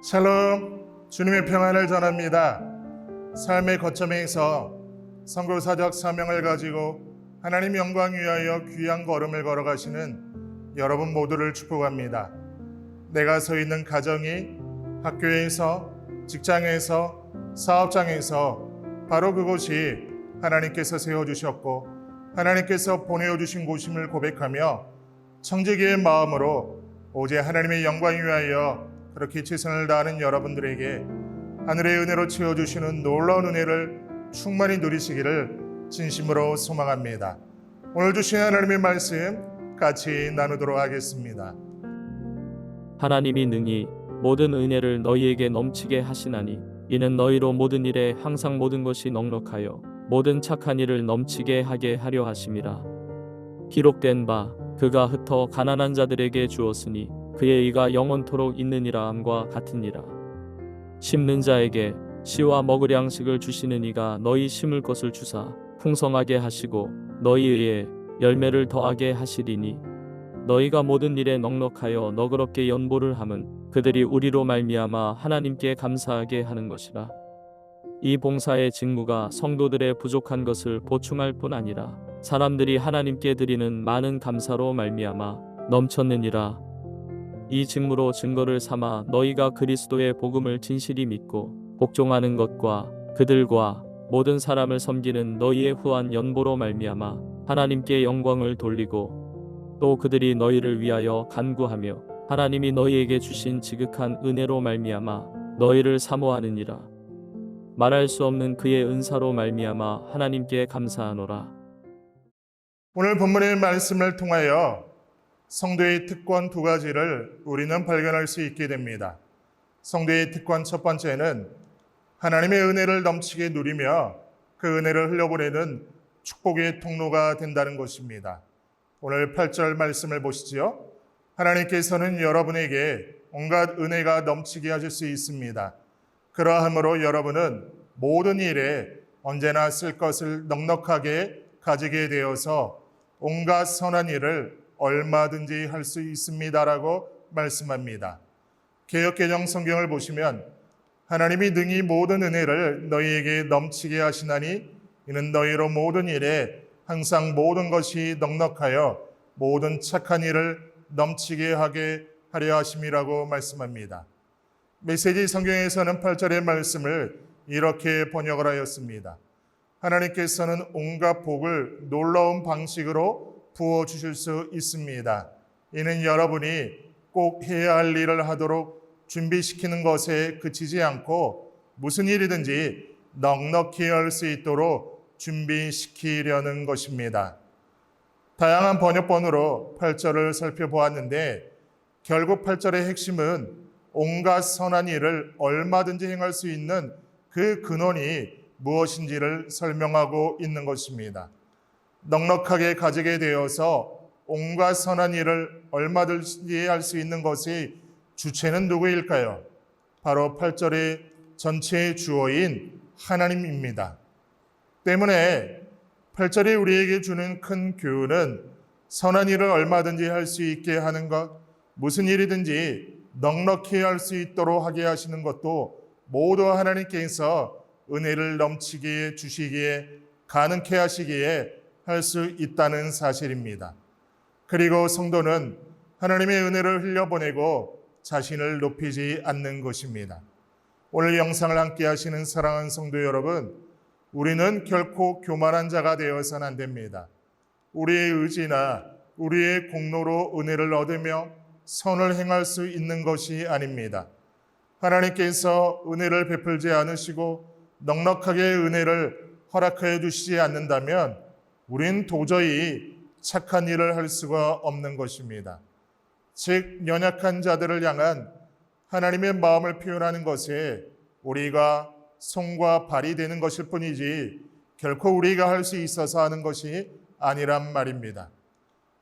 샬롬, 주님의 평안을 전합니다. 삶의 거점에서 선교사적 사명을 가지고 하나님 영광 위하여 귀한 걸음을 걸어가시는 여러분 모두를 축복합니다. 내가 서 있는 가정이 학교에서, 직장에서, 사업장에서 바로 그곳이 하나님께서 세워주셨고 하나님께서 보내어주신 곳임을 고백하며 청지기의 마음으로 오직 하나님의 영광 위하여 그렇게 최선을 다하는 여러분들에게 하늘의 은혜로 채워주시는 놀라운 은혜를 충만히 누리시기를 진심으로 소망합니다. 오늘 주신 하나님의 말씀 같이 나누도록 하겠습니다. 하나님이 능히 모든 은혜를 너희에게 넘치게 하시나니 이는 너희로 모든 일에 항상 모든 것이 넉넉하여 모든 착한 일을 넘치게 하게 하려 하심이라. 기록된 바 그가 흩어 가난한 자들에게 주었으니 그의 의가 영원토록 있느니라 함과 같으니라. 심는 자에게 씨와 먹을 양식을 주시는 이가 너희 심을 것을 주사 풍성하게 하시고 너희의 열매를 더하게 하시리니 너희가 모든 일에 넉넉하여 너그럽게 연보를 함은 그들이 우리로 말미암아 하나님께 감사하게 하는 것이라. 이 봉사의 직무가 성도들의 부족한 것을 보충할 뿐 아니라 사람들이 하나님께 드리는 많은 감사로 말미암아 넘쳤느니라. 이 직무로 증거를 삼아 너희가 그리스도의 복음을 진실히 믿고 복종하는 것과 그들과 모든 사람을 섬기는 너희의 후한 연보로 말미암아 하나님께 영광을 돌리고 또 그들이 너희를 위하여 간구하며 하나님이 너희에게 주신 지극한 은혜로 말미암아 너희를 사모하느니라. 말할 수 없는 그의 은사로 말미암아 하나님께 감사하노라. 오늘 본문의 말씀을 통하여 성도의 특권 두 가지를 우리는 발견할 수 있게 됩니다. 성도의 특권 첫 번째는 하나님의 은혜를 넘치게 누리며 그 은혜를 흘려보내는 축복의 통로가 된다는 것입니다. 오늘 8절 말씀을 보시죠. 하나님께서는 여러분에게 온갖 은혜가 넘치게 하실 수 있습니다. 그러함으로 여러분은 모든 일에 언제나 쓸 것을 넉넉하게 가지게 되어서 온갖 선한 일을 얼마든지 할 수 있습니다라고 말씀합니다. 개역개정 성경을 보시면 하나님이 능히 모든 은혜를 너희에게 넘치게 하시나니 이는 너희로 모든 일에 항상 모든 것이 넉넉하여 모든 착한 일을 넘치게 하게 하려 하심이라고 말씀합니다. 메시지 성경에서는 8절의 말씀을 이렇게 번역을 하였습니다. 하나님께서는 온갖 복을 놀라운 방식으로 부어주실 수 있습니다. 이는 여러분이 꼭 해야 할 일을 하도록 준비시키는 것에 그치지 않고 무슨 일이든지 넉넉히 할 수 있도록 준비시키려는 것입니다. 다양한 번역본으로 8절을 살펴보았는데 결국 8절의 핵심은 온갖 선한 일을 얼마든지 행할 수 있는 그 근원이 무엇인지를 설명하고 있는 것입니다. 넉넉하게 가지게 되어서 온갖 선한 일을 얼마든지 할 수 있는 것의 주체는 누구일까요? 바로 8절의 전체의 주어인 하나님입니다. 때문에 8절이 우리에게 주는 큰 교훈은 선한 일을 얼마든지 할 수 있게 하는 것, 무슨 일이든지 넉넉히 할 수 있도록 하게 하시는 것도 모두 하나님께서 은혜를 넘치게 주시기에 가능케 하시기에 할 수 있다는 사실입니다. 그리고 성도는 하나님의 은혜를 흘려보내고 자신을 높이지 않는 것입니다. 오늘 영상을 함께 하시는 사랑하는 성도 여러분, 우리는 결코 교만한 자가 되어서는 안 됩니다. 우리의 의지나 우리의 공로로 은혜를 얻으며 선을 행할 수 있는 것이 아닙니다. 하나님께서 은혜를 베풀지 않으시고 넉넉하게 은혜를 허락하여 주시지 않는다면 우린 도저히 착한 일을 할 수가 없는 것입니다. 즉 연약한 자들을 향한 하나님의 마음을 표현하는 것에 우리가 손과 발이 되는 것일 뿐이지 결코 우리가 할 수 있어서 하는 것이 아니란 말입니다.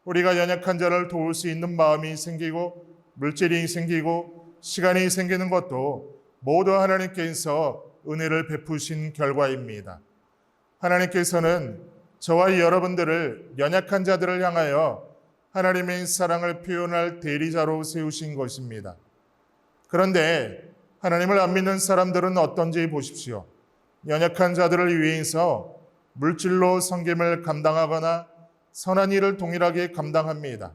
우리가 연약한 자를 도울 수 있는 마음이 생기고 물질이 생기고 시간이 생기는 것도 모두 하나님께서 은혜를 베푸신 결과입니다. 하나님께서는 저와 여러분들을 연약한 자들을 향하여 하나님의 사랑을 표현할 대리자로 세우신 것입니다. 그런데 하나님을 안 믿는 사람들은 어떤지 보십시오. 연약한 자들을 위해서 물질로 섬김을 감당하거나 선한 일을 동일하게 감당합니다.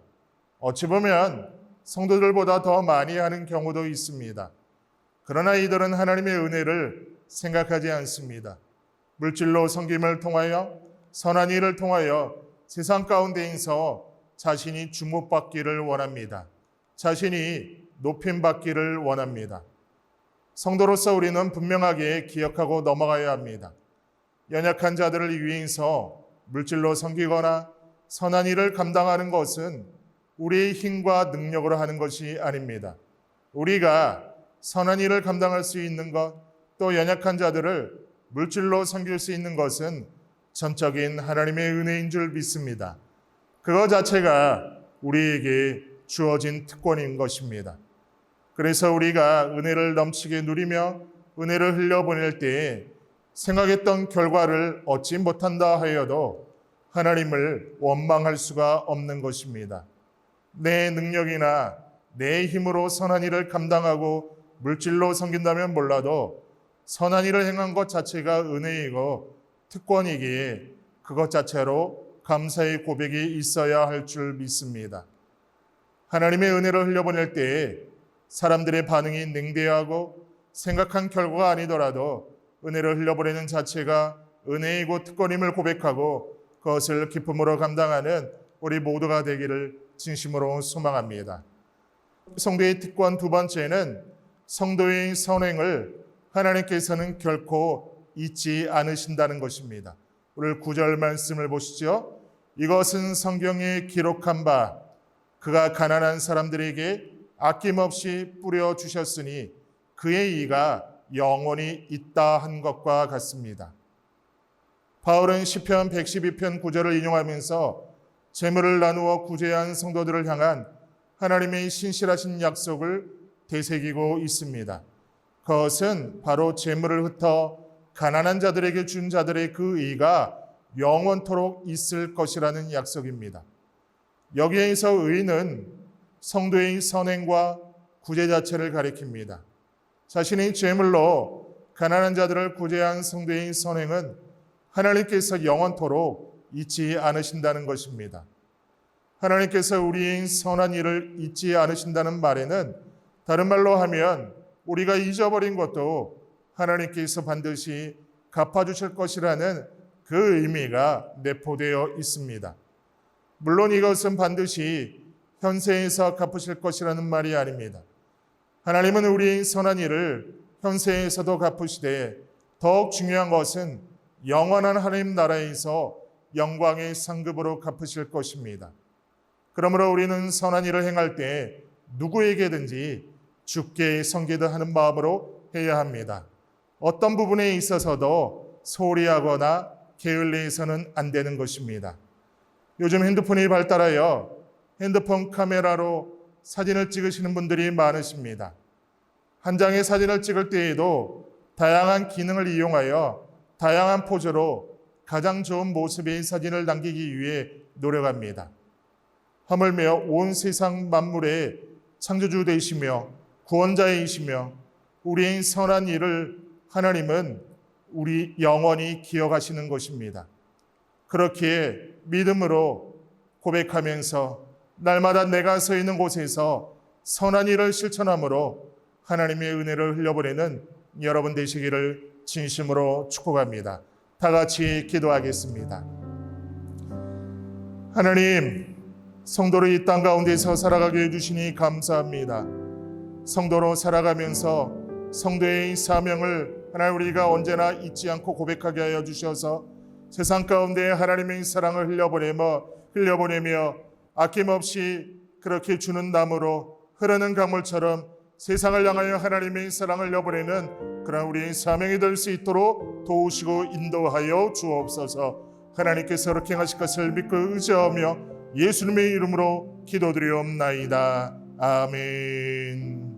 어찌 보면 성도들보다 더 많이 하는 경우도 있습니다. 그러나 이들은 하나님의 은혜를 생각하지 않습니다. 물질로 섬김을 통하여 선한 일을 통하여 세상 가운데에서 자신이 주목받기를 원합니다. 자신이 높임받기를 원합니다. 성도로서 우리는 분명하게 기억하고 넘어가야 합니다. 연약한 자들을 위해서 물질로 섬기거나 선한 일을 감당하는 것은 우리의 힘과 능력으로 하는 것이 아닙니다. 우리가 선한 일을 감당할 수 있는 것, 또 연약한 자들을 물질로 섬길 수 있는 것은 전적인 하나님의 은혜인 줄 믿습니다. 그것 자체가 우리에게 주어진 특권인 것입니다. 그래서 우리가 은혜를 넘치게 누리며 은혜를 흘려보낼 때에 생각했던 결과를 얻지 못한다 하여도 하나님을 원망할 수가 없는 것입니다. 내 능력이나 내 힘으로 선한 일을 감당하고 물질로 섬긴다면 몰라도 선한 일을 행한 것 자체가 은혜이고 특권이기에 그것 자체로 감사의 고백이 있어야 할 줄 믿습니다. 하나님의 은혜를 흘려보낼 때에 사람들의 반응이 냉대하고 생각한 결과가 아니더라도 은혜를 흘려보내는 자체가 은혜이고 특권임을 고백하고 그것을 기쁨으로 감당하는 우리 모두가 되기를 진심으로 소망합니다. 성도의 특권 두 번째는 성도의 선행을 하나님께서는 결코 잊지 않으신다는 것입니다. 오늘 9절 말씀을 보시죠. 이것은 성경에 기록한 바 그가 가난한 사람들에게 아낌없이 뿌려주셨으니 그의 이가 영원히 있다 한 것과 같습니다. 바울은 시편 112편 9절을 인용하면서 재물을 나누어 구제한 성도들을 향한 하나님의 신실하신 약속을 되새기고 있습니다. 그것은 바로 재물을 흩어 가난한 자들에게 준 자들의 그 의가 영원토록 있을 것이라는 약속입니다. 여기에서 의는 성도의 선행과 구제 자체를 가리킵니다. 자신의 재물로 가난한 자들을 구제한 성도의 선행은 하나님께서 영원토록 잊지 않으신다는 것입니다. 하나님께서 우리의 선한 일을 잊지 않으신다는 말에는 다른 말로 하면 우리가 잊어버린 것도 하나님께서 반드시 갚아주실 것이라는 그 의미가 내포되어 있습니다. 물론 이것은 반드시 현세에서 갚으실 것이라는 말이 아닙니다. 하나님은 우리의 선한 일을 현세에서도 갚으시되 더욱 중요한 것은 영원한 하나님 나라에서 영광의 상급으로 갚으실 것입니다. 그러므로 우리는 선한 일을 행할 때 누구에게든지 주께 섬기듯 하는 마음으로 해야 합니다. 어떤 부분에 있어서도 소홀히 하거나 게을리해서는 안 되는 것입니다. 요즘 핸드폰이 발달하여 핸드폰 카메라로 사진을 찍으시는 분들이 많으십니다. 한 장의 사진을 찍을 때에도 다양한 기능을 이용하여 다양한 포즈로 가장 좋은 모습의 사진을 남기기 위해 노력합니다. 하물며 온 세상 만물의 창조주 되시며 구원자이시며 우리의 선한 일을 하나님은 우리 영원히 기억하시는 것입니다. 그렇기에 믿음으로 고백하면서 날마다 내가 서 있는 곳에서 선한 일을 실천함으로 하나님의 은혜를 흘려보내는 여러분 되시기를 진심으로 축복합니다. 다 같이 기도하겠습니다. 하나님, 성도를 이 땅 가운데서 살아가게 해주시니 감사합니다. 성도로 살아가면서 성도의 사명을 하나님 우리가 언제나 잊지 않고 고백하게 하여 주셔서 세상 가운데 하나님의 사랑을 흘려보내며 아낌없이 그렇게 주는 나무로 흐르는 강물처럼 세상을 향하여 하나님의 사랑을 흘려보내는 그런 우리의 사명이 될 수 있도록 도우시고 인도하여 주옵소서. 하나님께서 그렇게 하실 것을 믿고 의지하며 예수님의 이름으로 기도드리옵나이다. 아멘.